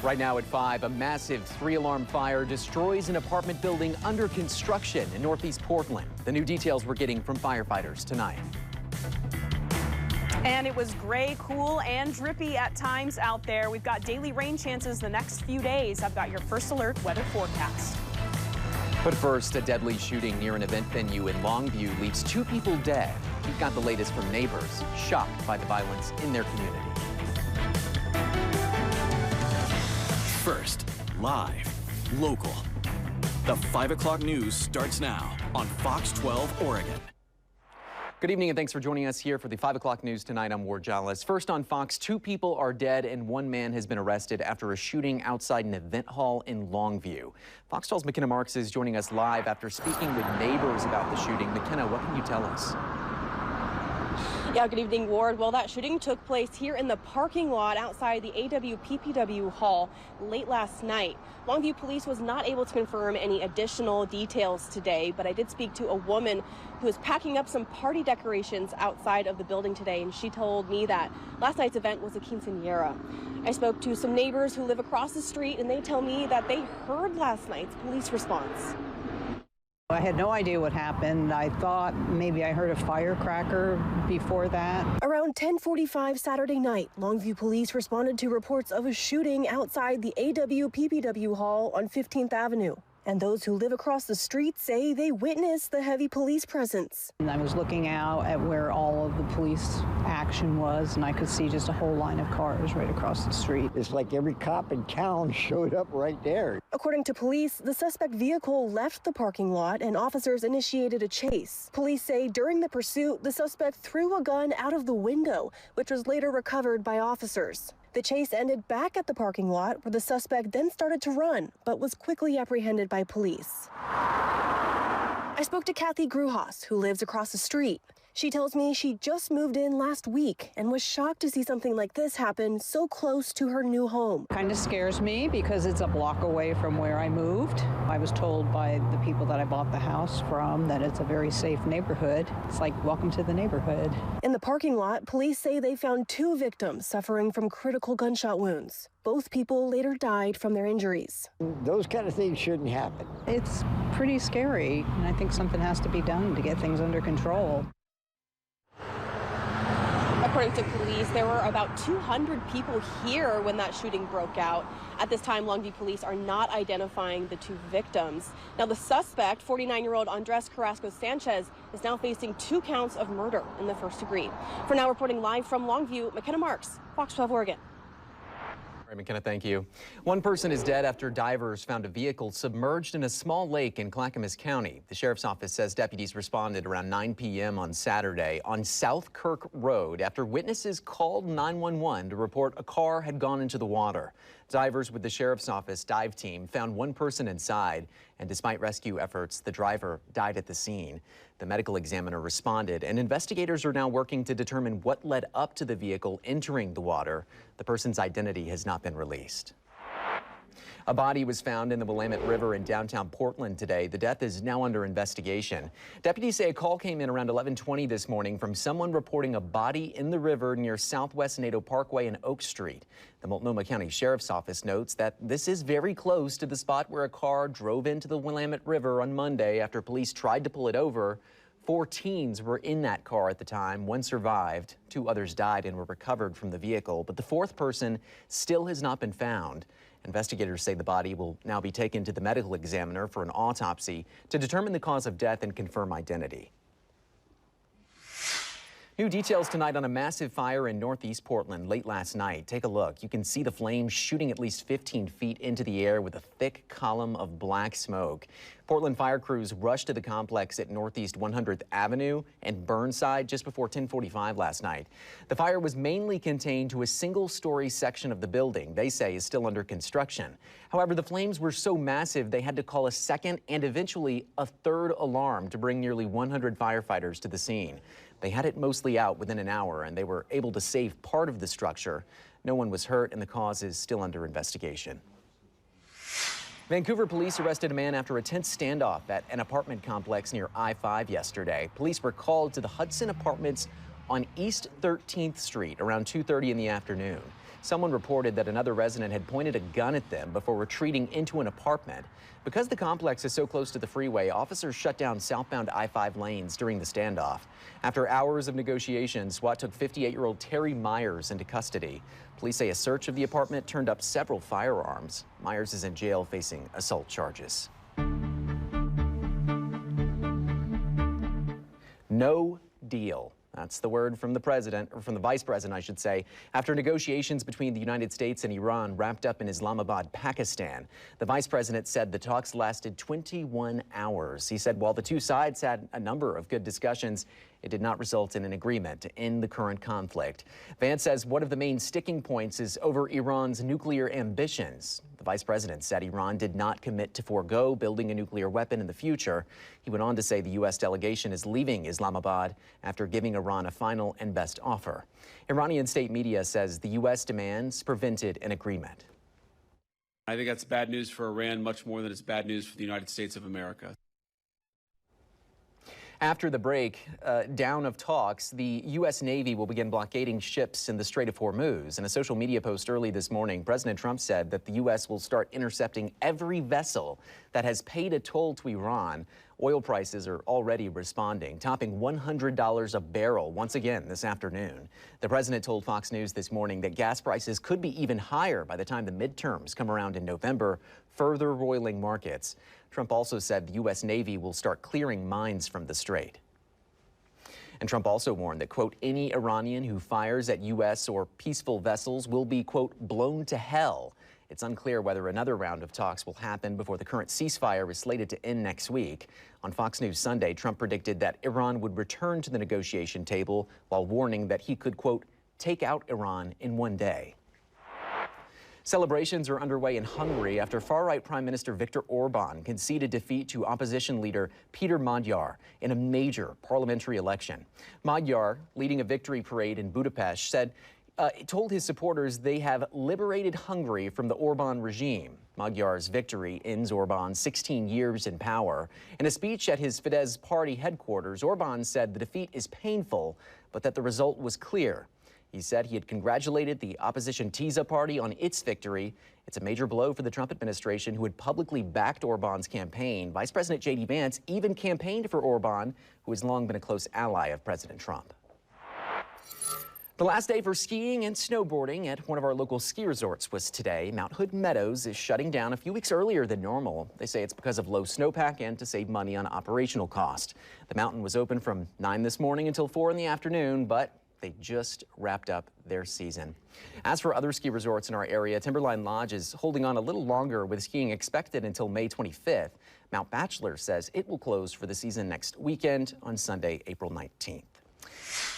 Right now at 5, a massive 3-alarm fire destroys an apartment building under construction in Northeast Portland. The new details we're getting from firefighters tonight. And it was gray, cool, and drippy at times out there. We've got daily rain chances the next few days. I've got your first alert weather forecast. But first, a deadly shooting near an event venue in Longview leaves 2 people dead. We've got the latest from neighbors shocked by the violence in their community. First, live, local. The 5 o'clock news starts now on Fox 12 Oregon. Good evening and thanks for joining us here for the 5 o'clock news tonight. I'm Ward Jollis. First on Fox, 2 people are dead and 1 man has been arrested after a shooting outside an event hall in Longview. Fox 12's McKenna Marks is joining us live after speaking with neighbors about the shooting. McKenna, what can you tell us? Yeah, good evening, Ward. Well, that shooting took place here in the parking lot outside the AWPPW hall late last night. Longview police was not able to confirm any additional details today, but I did speak to a woman who was packing up some party decorations outside of the building today, and she told me that last night's event was a quinceañera. I spoke to some neighbors who live across the street, and they tell me that they heard last night's police response. I had no idea what happened. I thought maybe I heard a firecracker before that. Around 10:45 Saturday night, Longview police responded to reports of a shooting outside the AWPPW hall on 15th Avenue. And those who live across the street say they witnessed the heavy police presence. And I was looking out at where all of the police action was, and I could see just a whole line of cars right across the street. It's like every cop in town showed up right there. According to police, the suspect vehicle left the parking lot and officers initiated a chase. Police say during the pursuit, the suspect threw a gun out of the window, which was later recovered by officers. The chase ended back at the parking lot where the suspect then started to run, but was quickly apprehended by police. I spoke to Kathy Gruhas, who lives across the street. She tells me she just moved in last week and was shocked to see something like this happen so close to her new home. Kind of scares me because it's a block away from where I moved. I was told by the people that I bought the house from that it's a very safe neighborhood. It's like, welcome to the neighborhood. In the parking lot, police say they found 2 victims suffering from critical gunshot wounds. Both people later died from their injuries. Those kind of things shouldn't happen. It's pretty scary, and I think something has to be done to get things under control. According to police, there were about 200 people here when that shooting broke out. At this time, Longview police are not identifying the 2 victims. Now, the suspect, 49-year-old Andres Carrasco Sanchez, is now facing 2 counts of murder in the first degree. For now, reporting live from Longview, McKenna Marks, Fox 12 Oregon. All right, McKenna, thank you. 1 person is dead after divers found a vehicle submerged in a small lake in Clackamas County. The sheriff's office says deputies responded around 9 p.m. on Saturday on South Kirk Road after witnesses called 911 to report a car had gone into the water. Divers with the sheriff's office dive team found 1 person inside, and despite rescue efforts, the driver died at the scene. The medical examiner responded, and investigators are now working to determine what led up to the vehicle entering the water. The person's identity has not been released. A body was found in the Willamette River in downtown Portland today. The death is now under investigation. Deputies say a call came in around 11:20 this morning from someone reporting a body in the river near Southwest Nadeau Parkway and Oak Street. The Multnomah County Sheriff's Office notes that this is very close to the spot where a car drove into the Willamette River on Monday after police tried to pull it over. 4 teens were in that car at the time. 1 survived. 2 others died and were recovered from the vehicle, but the 4th person still has not been found. Investigators say the body will now be taken to the medical examiner for an autopsy to determine the cause of death and confirm identity. New details tonight on a massive fire in Northeast Portland late last night. Take a look. You can see the flames shooting at least 15 feet into the air with a thick column of black smoke. Portland fire crews rushed to the complex at Northeast 100th Avenue and Burnside just before 10:45 last night. The fire was mainly contained to a single-story section of the building they say is still under construction. However, the flames were so massive they had to call a second and eventually a 3rd alarm to bring nearly 100 firefighters to the scene. They had it mostly out within an hour, and they were able to save part of the structure. No one was hurt, and the cause is still under investigation. Vancouver police arrested a man after a tense standoff at an apartment complex near I-5 yesterday. Police were called to the Hudson Apartments on East 13th Street around 2:30 in the afternoon. Someone reported that another resident had pointed a gun at them before retreating into an apartment. Because the complex is so close to the freeway, officers shut down southbound I-5 lanes during the standoff. After hours of negotiations, SWAT took 58-year-old Terry Myers into custody. Police say a search of the apartment turned up several firearms. Myers is in jail facing assault charges. No deal. That's the word from the president, or from the vice president, I should say, after negotiations between the United States and Iran wrapped up in Islamabad, Pakistan. The vice president said the talks lasted 21 hours. He said while the two sides had a number of good discussions, it did not result in an agreement to end the current conflict. Vance says one of the main sticking points is over Iran's nuclear ambitions. The vice president said Iran did not commit to forego building a nuclear weapon in the future. He went on to say the U.S. delegation is leaving Islamabad after giving Iran a final and best offer. Iranian state media says the U.S. demands prevented an agreement. I think that's bad news for Iran, much more than it's bad news for the United States of America. After the break, down of talks, the U.S. Navy will begin blockading ships in the Strait of Hormuz. In a social media post early this morning, President Trump said that the U.S. will start intercepting every vessel that has paid a toll to Iran. Oil prices are already responding, topping $100 a barrel once again this afternoon. The president told Fox News this morning that gas prices could be even higher by the time the midterms come around in November, further roiling markets. Trump also said the U.S. Navy will start clearing mines from the strait. And Trump also warned that, quote, any Iranian who fires at U.S. or peaceful vessels will be, quote, blown to hell. It's unclear whether another round of talks will happen before the current ceasefire is slated to end next week. On Fox News Sunday, Trump predicted that Iran would return to the negotiation table while warning that he could, quote, take out Iran in one day. Celebrations are underway in Hungary after far-right Prime Minister Viktor Orban conceded defeat to opposition leader Peter Magyar in a major parliamentary election. Magyar, leading a victory parade in Budapest, told his supporters they have liberated Hungary from the Orban regime. Magyar's victory ends Orban's 16 years in power. In a speech at his Fidesz party headquarters, Orban said the defeat is painful, but that the result was clear. He said he had congratulated the opposition Tease party on its victory. It's a major blow for the Trump administration, who had publicly backed Orban's campaign. Vice President J.D. Vance even campaigned for Orban, who has long been a close ally of President Trump. The last day for skiing and snowboarding at one of our local ski resorts was today. Mount Hood Meadows is shutting down a few weeks earlier than normal. They say it's because of low snowpack and to save money on operational cost. The mountain was open from 9 this morning until 4 in the afternoon, but they just wrapped up their season. As for other ski resorts in our area, Timberline Lodge is holding on a little longer with skiing expected until May 25th. Mount Bachelor says it will close for the season next weekend on Sunday, April 19th.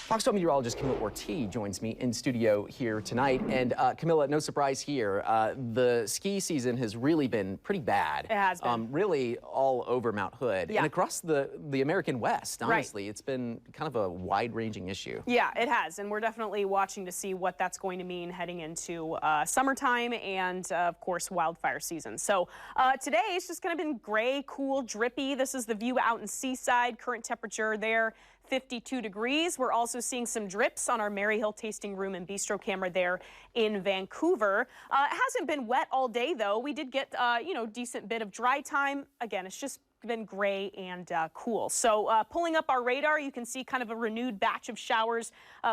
Fox 12 meteorologist Camilla Ortiz joins me in studio here tonight. And Camilla, no surprise here, the ski season has really been pretty bad. It has been. Really all over Mount Hood and across the American West, honestly. Right. It's been kind of a wide-ranging issue. Yeah, it has. And we're definitely watching to see what that's going to mean heading into summertime and, of course, wildfire season. So today it's just kind of been gray, cool, drippy. This is the view out in Seaside. Current temperature there, 52 degrees. We're also seeing some drips on our Maryhill tasting room and bistro camera there in Vancouver. It hasn't been wet all day, though. We did get, decent bit of dry time. Again, it's just been gray and cool. So pulling up our radar, you can see kind of a renewed batch of showers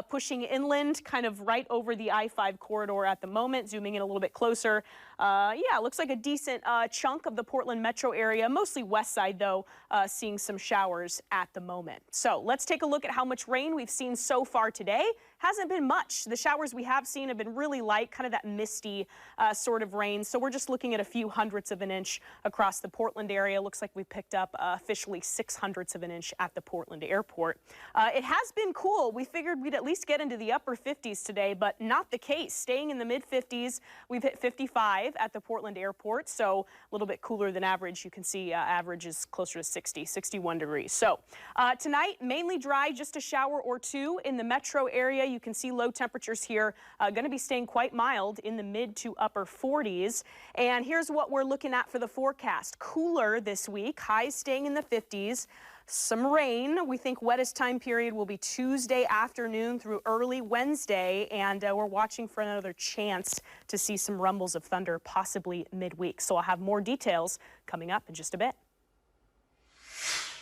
pushing inland, kind of right over the I-5 corridor at the moment. Zooming in a little bit closer. Looks like a decent chunk of the Portland metro area, mostly west side, though, seeing some showers at the moment. So let's take a look at how much rain we've seen so far today. Hasn't been much. The showers we have seen have been really light, kind of that misty sort of rain. So we're just looking at a few hundredths of an inch across the Portland area. Looks like we picked up officially 6/100ths of an inch at the Portland airport. It has been cool. We figured we'd at least get into the upper 50s today, but not the case. Staying in the mid 50s. We've hit 55 at the Portland airport, so a little bit cooler than average. You can see average is closer to 60, 61 degrees. So tonight, mainly dry, just a shower or two in the metro area. You can see low temperatures here, going to be staying quite mild in the mid to upper 40s. And here's what we're looking at for the forecast. Cooler this week, highs staying in the 50s. Some rain. We think wettest time period will be Tuesday afternoon through early Wednesday, and we're watching for another chance to see some rumbles of thunder, possibly midweek. So I'll have more details coming up in just a bit.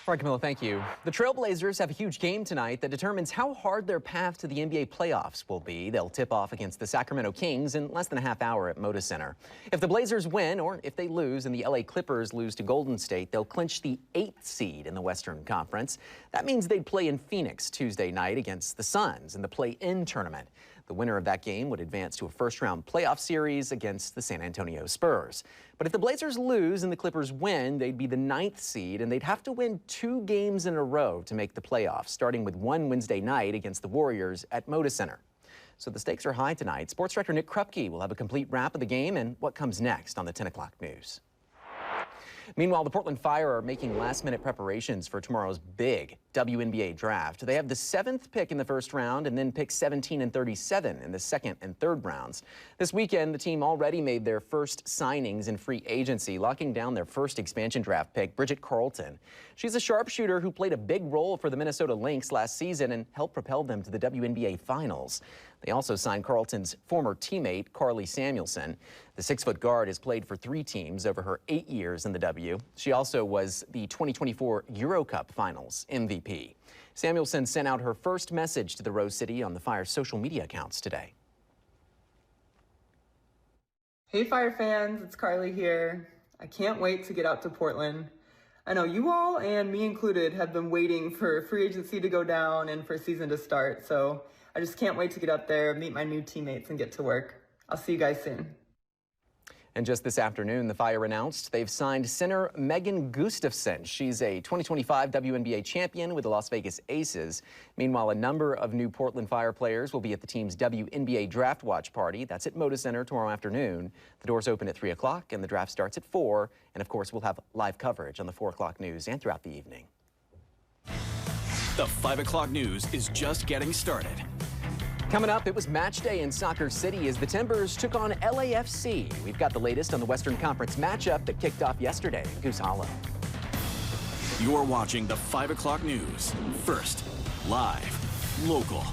All right, Camilla, thank you. The Trailblazers have a huge game tonight that determines how hard their path to the NBA playoffs will be. They'll tip off against the Sacramento Kings in less than a half hour at Moda Center. If the Blazers win, or if they lose and the LA Clippers lose to Golden State, they'll clinch the 8th seed in the Western Conference. That means they'd play in Phoenix Tuesday night against the Suns in the play-in tournament. The winner of that game would advance to a first-round playoff series against the San Antonio Spurs. But if the Blazers lose and the Clippers win, they'd be the 9th seed, and they'd have to win 2 games in a row to make the playoffs, starting with one Wednesday night against the Warriors at Moda Center. So the stakes are high tonight. Sports director Nick Krupke will have a complete wrap of the game and what comes next on the 10 o'clock news. Meanwhile, the Portland Fire are making last-minute preparations for tomorrow's big WNBA draft. They have the 7th pick in the first round and then picks 17 and 37 in the second and third rounds. This weekend, the team already made their first signings in free agency, locking down their first expansion draft pick, Bridget Carlton. She's a sharpshooter who played a big role for the Minnesota Lynx last season and helped propel them to the WNBA Finals. They also signed Carlton's former teammate, Carly Samuelson. The 6-foot guard has played for 3 teams over her 8 years in the W. She also was the 2024 Euro Cup Finals MVP. Samuelson sent out her first message to the Rose City on the Fire's social media accounts today. Hey Fire fans, it's Carly here. I can't wait to get out to Portland. I know you all, and me included, have been waiting for free agency to go down and for season to start, so I just can't wait to get up there, meet my new teammates, and get to work. I'll see you guys soon. And just this afternoon, the Fire announced they've signed center Megan Gustafson. She's a 2025 WNBA champion with the Las Vegas Aces. Meanwhile, a number of new Portland Fire players will be at the team's WNBA Draft Watch Party. That's at Moda Center tomorrow afternoon. The doors open at 3 o'clock and the draft starts at 4. And of course, we'll have live coverage on the 4 o'clock news and throughout the evening. The 5 o'clock news is just getting started. Coming up, it was match day in Soccer City as the Timbers took on LAFC. We've got the latest on the Western Conference matchup that kicked off yesterday in Goose Hollow. You're watching the 5 o'clock news. First, live, local,